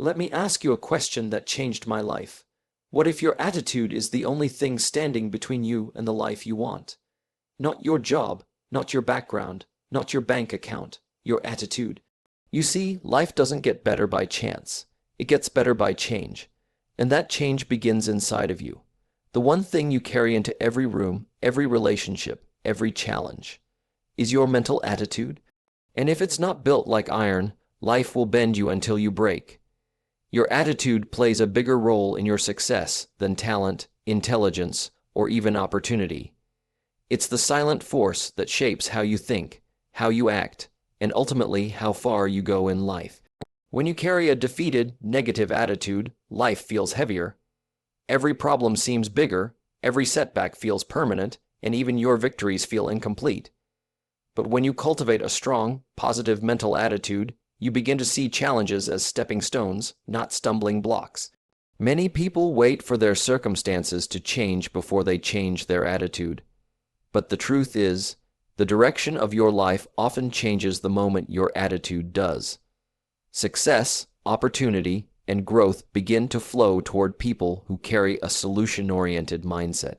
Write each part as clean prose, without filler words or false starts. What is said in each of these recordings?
Let me ask you a question that changed my life. What if your attitude is the only thing standing between you and the life you want? Not your job, not your background, not your bank account, your attitude. You see, life doesn't get better by chance. It gets better by change. And that change begins inside of you. The one thing you carry into every room, every relationship, every challenge, is your mental attitude. And if it's not built like iron, life will bend you until you break. Your attitude plays a bigger role in your success than talent, intelligence, or even opportunity. It's the silent force that shapes how you think, how you act, and ultimately how far you go in life. When you carry a defeated, negative attitude, life feels heavier. Every problem seems bigger, every setback feels permanent, and even your victories feel incomplete. But when you cultivate a strong, positive mental attitude, you begin to see challenges as stepping stones, not stumbling blocks. Many people wait for their circumstances to change before they change their attitude. But the truth is, the direction of your life often changes the moment your attitude does. Success, opportunity, and growth begin to flow toward people who carry a solution-oriented mindset.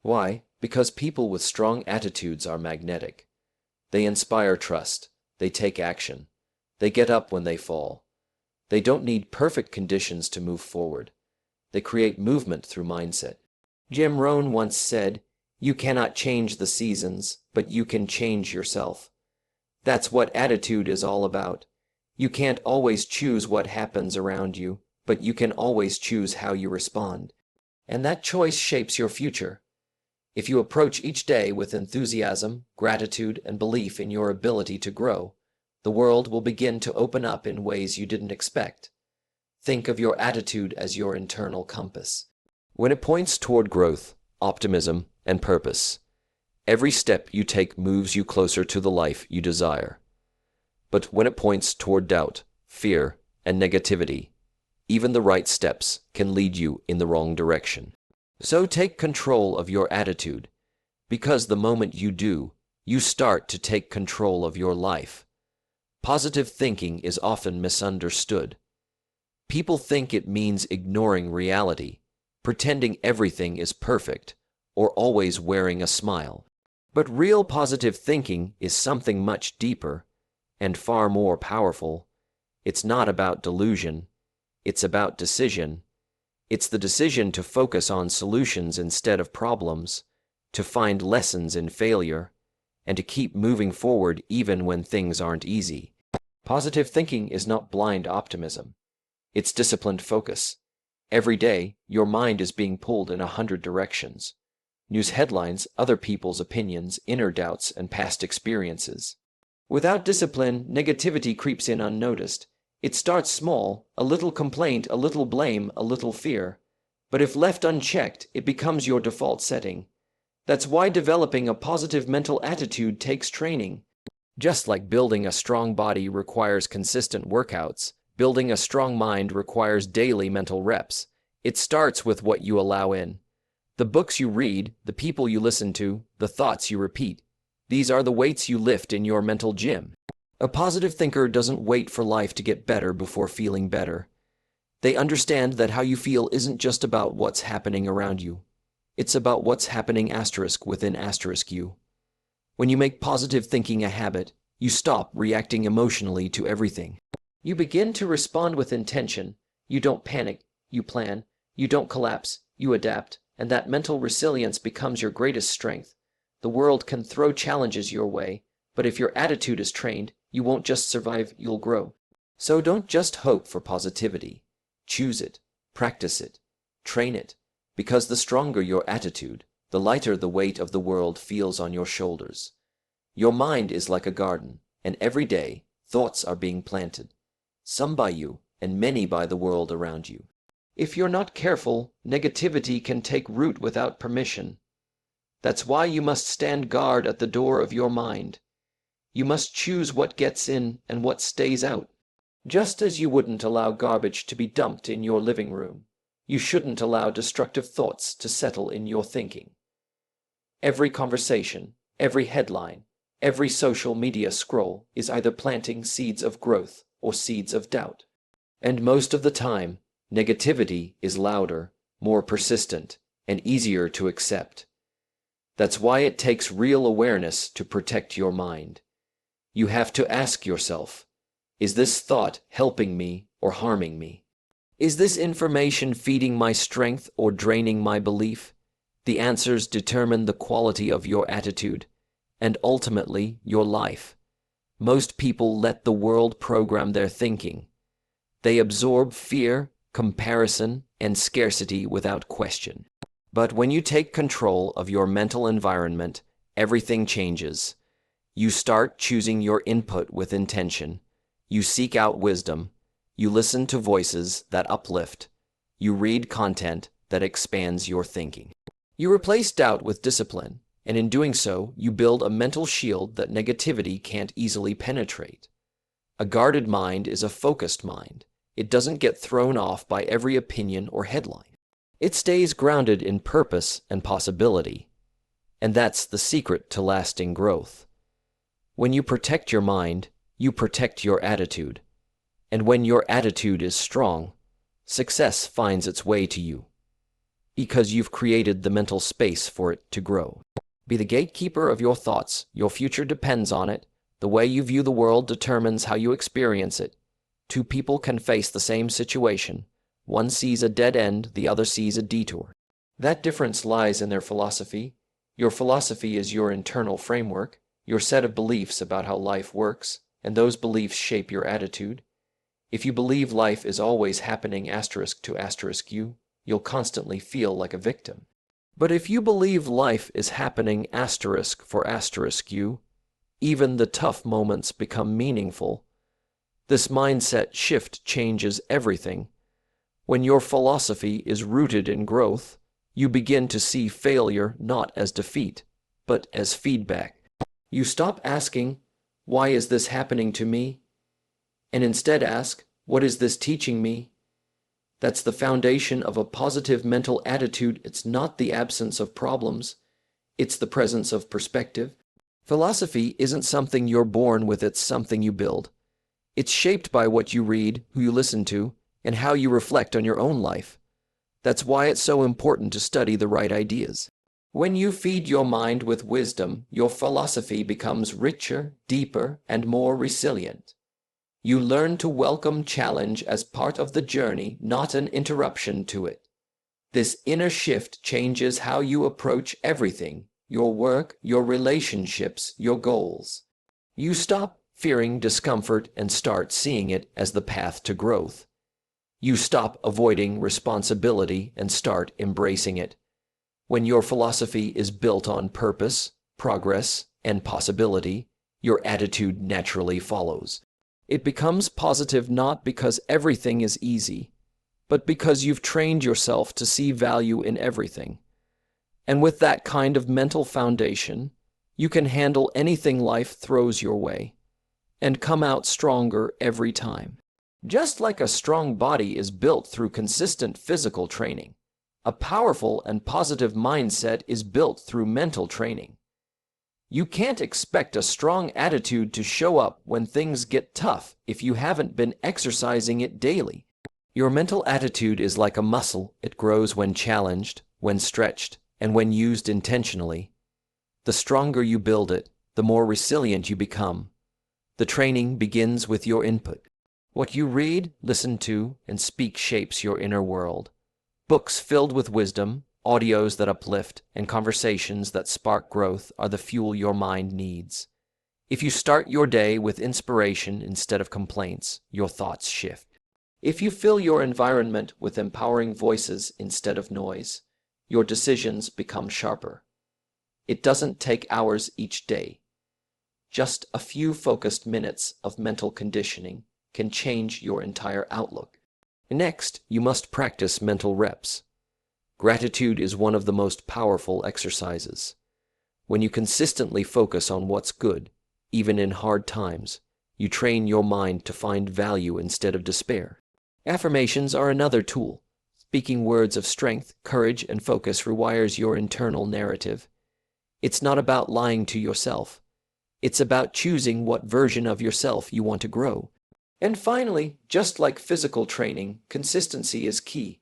Why? Because people with strong attitudes are magnetic. They inspire trust. They take action. They get up when they fall. They don't need perfect conditions to move forward. They create movement through mindset. Jim Rohn once said, "You cannot change the seasons, but you can change yourself." That's what attitude is all about. You can't always choose what happens around you, but you can always choose how you respond. And that choice shapes your future. If you approach each day with enthusiasm, gratitude, and belief in your ability to grow, the world will begin to open up in ways you didn't expect. Think of your attitude as your internal compass. When it points toward growth, optimism, and purpose, every step you take moves you closer to the life you desire. But when it points toward doubt, fear, and negativity, even the right steps can lead you in the wrong direction. So take control of your attitude, because the moment you do, you start to take control of your life. Positive thinking is often misunderstood. People think it means ignoring reality, pretending everything is perfect, or always wearing a smile. But real positive thinking is something much deeper and far more powerful. It's not about delusion. It's about decision. It's the decision to focus on solutions instead of problems, to find lessons in failure, and to keep moving forward even when things aren't easy. Positive thinking is not blind optimism. It's disciplined focus. Every day, your mind is being pulled in 100 directions. News headlines, other people's opinions, inner doubts, and past experiences. Without discipline, negativity creeps in unnoticed. It starts small, a little complaint, a little blame, a little fear. But if left unchecked, it becomes your default setting. That's why developing a positive mental attitude takes training. Just like building a strong body requires consistent workouts, building a strong mind requires daily mental reps. It starts with what you allow in. The books you read, the people you listen to, the thoughts you repeat. These are the weights you lift in your mental gym. A positive thinker doesn't wait for life to get better before feeling better. They understand that how you feel isn't just about what's happening around you. It's about what's happening within you. When you make positive thinking a habit, you stop reacting emotionally to everything. You begin to respond with intention. You don't panic, you plan. You don't collapse, you adapt. And that mental resilience becomes your greatest strength. The world can throw challenges your way, but if your attitude is trained, you won't just survive, you'll grow. So don't just hope for positivity. Choose it, practice it, train it, because the stronger your attitude, the lighter the weight of the world feels on your shoulders. Your mind is like a garden, and every day, thoughts are being planted. Some by you, and many by the world around you. If you're not careful, negativity can take root without permission. That's why you must stand guard at the door of your mind. You must choose what gets in and what stays out. Just as you wouldn't allow garbage to be dumped in your living room, you shouldn't allow destructive thoughts to settle in your thinking. Every conversation, every headline, every social media scroll is either planting seeds of growth or seeds of doubt. And most of the time, negativity is louder, more persistent, and easier to accept. That's why it takes real awareness to protect your mind. You have to ask yourself, is this thought helping me or harming me? Is this information feeding my strength or draining my belief? The answers determine the quality of your attitude, and ultimately your life. Most people let the world program their thinking. They absorb fear, comparison, and scarcity without question. But when you take control of your mental environment, everything changes. You start choosing your input with intention. You seek out wisdom. You listen to voices that uplift. You read content that expands your thinking. You replace doubt with discipline, and in doing so, you build a mental shield that negativity can't easily penetrate. A guarded mind is a focused mind. It doesn't get thrown off by every opinion or headline. It stays grounded in purpose and possibility. And that's the secret to lasting growth. When you protect your mind, you protect your attitude. And when your attitude is strong, success finds its way to you, because you've created the mental space for it to grow. Be the gatekeeper of your thoughts. Your future depends on it. The way you view the world determines how you experience it. Two people can face the same situation. One sees a dead end, the other sees a detour. That difference lies in their philosophy. Your philosophy is your internal framework, your set of beliefs about how life works, and those beliefs shape your attitude. If you believe life is always happening asterisk to asterisk you, you'll constantly feel like a victim. But if you believe life is happening asterisk for asterisk you, even the tough moments become meaningful. This mindset shift changes everything. When your philosophy is rooted in growth, you begin to see failure not as defeat, but as feedback. You stop asking, "Why is this happening to me?" and instead ask, "What is this teaching me?" That's the foundation of a positive mental attitude. It's not the absence of problems. It's the presence of perspective. Philosophy isn't something you're born with, it's something you build. It's shaped by what you read, who you listen to, and how you reflect on your own life. That's why it's so important to study the right ideas. When you feed your mind with wisdom, your philosophy becomes richer, deeper, and more resilient. You learn to welcome challenge as part of the journey, not an interruption to it. This inner shift changes how you approach everything, your work, your relationships, your goals. You stop fearing discomfort and start seeing it as the path to growth. You stop avoiding responsibility and start embracing it. When your philosophy is built on purpose, progress, and possibility, your attitude naturally follows. It becomes positive not because everything is easy, but because you've trained yourself to see value in everything. And with that kind of mental foundation, you can handle anything life throws your way and come out stronger every time. Just like a strong body is built through consistent physical training, a powerful and positive mindset is built through mental training. You can't expect a strong attitude to show up when things get tough if you haven't been exercising it daily. Your mental attitude is like a muscle. It grows when challenged, when stretched, and when used intentionally. The stronger you build it, the more resilient you become. The training begins with your input. What you read, listen to, and speak shapes your inner world. Books filled with wisdom, audios that uplift, and conversations that spark growth are the fuel your mind needs. If you start your day with inspiration instead of complaints, your thoughts shift. If you fill your environment with empowering voices instead of noise, your decisions become sharper. It doesn't take hours each day. Just a few focused minutes of mental conditioning can change your entire outlook. Next, you must practice mental reps. Gratitude is one of the most powerful exercises. When you consistently focus on what's good, even in hard times, you train your mind to find value instead of despair. Affirmations are another tool. Speaking words of strength, courage, and focus rewires your internal narrative. It's not about lying to yourself. It's about choosing what version of yourself you want to grow. And finally, just like physical training, consistency is key.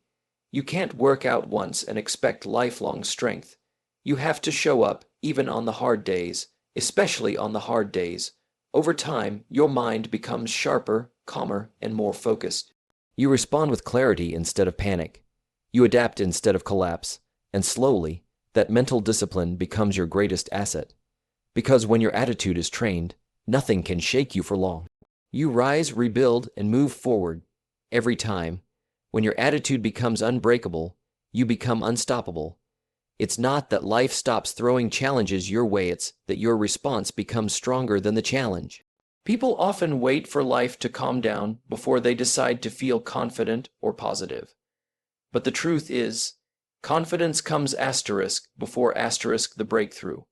You can't work out once and expect lifelong strength. You have to show up, even on the hard days, especially on the hard days. Over time, your mind becomes sharper, calmer, and more focused. You respond with clarity instead of panic. You adapt instead of collapse. And slowly, that mental discipline becomes your greatest asset. Because when your attitude is trained, nothing can shake you for long. You rise, rebuild, and move forward every time. When your attitude becomes unbreakable, you become unstoppable. It's not that life stops throwing challenges your way, it's that your response becomes stronger than the challenge. People often wait for life to calm down before they decide to feel confident or positive. But the truth is, confidence comes asterisk before asterisk the breakthrough.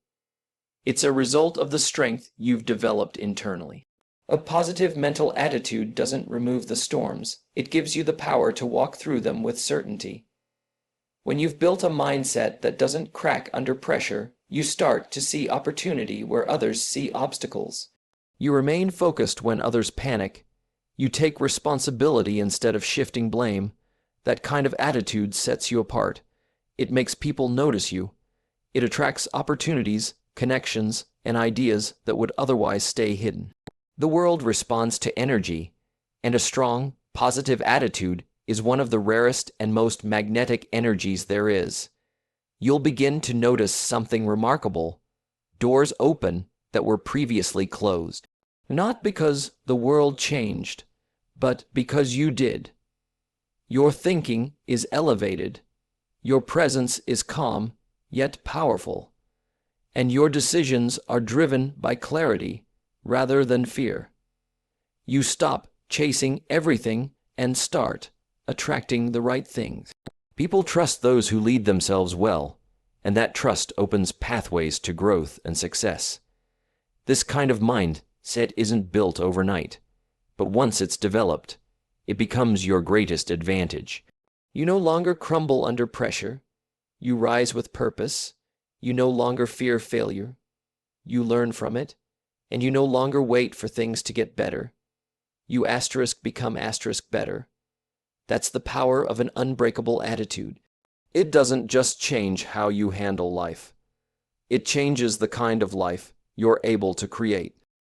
It's a result of the strength you've developed internally. A positive mental attitude doesn't remove the storms, it gives you the power to walk through them with certainty. When you've built a mindset that doesn't crack under pressure, you start to see opportunity where others see obstacles. You remain focused when others panic. You take responsibility instead of shifting blame. That kind of attitude sets you apart. It makes people notice you. It attracts opportunities, connections, and ideas that would otherwise stay hidden. The world responds to energy, and a strong, positive attitude is one of the rarest and most magnetic energies there is. You'll begin to notice something remarkable. Doors open that were previously closed. Not because the world changed, but because you did. Your thinking is elevated. Your presence is calm, yet powerful. And your decisions are driven by clarity rather than fear. You stop chasing everything and start attracting the right things. People trust those who lead themselves well, and that trust opens pathways to growth and success. This kind of mindset isn't built overnight, but once it's developed, it becomes your greatest advantage. You no longer crumble under pressure. You rise with purpose. You no longer fear failure. You learn from it, and you no longer wait for things to get better. You become better. That's the power of an unbreakable attitude. It doesn't just change how you handle life. It changes the kind of life you're able to create.